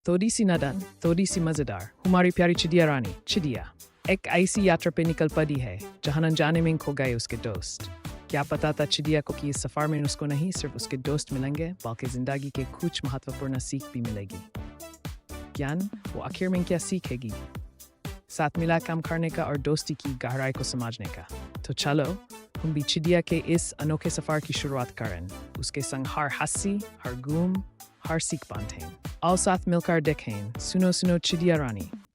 थोड़ी सी नादान, थोड़ी सी मज़ेदार, हमारी प्यारी चिड़िया रानी चिड़िया एक ऐसी यात्रा पे निकल पड़ी है जहाँ अनजाने में खो गए उसके दोस्त। क्या पता था चिड़िया को कि इस सफ़र में उसको नहीं सिर्फ उसके दोस्त मिलेंगे बल्कि ज़िंदगी के कुछ महत्वपूर्ण सीख भी मिलेगी। ज्ञान वो आखिर में क्या सीखेगी? साथ मिला काम करने का और दोस्ती की गहराई को समझने का। तो चलो हम भी चिड़िया के इस अनोखे सफ़र की शुरुआत करें। उसके संग हर हंसी, हर गुम, हर सीख बांधें। और साथ मिलकर देखें, सुनो सुनो चिड़िया रानी।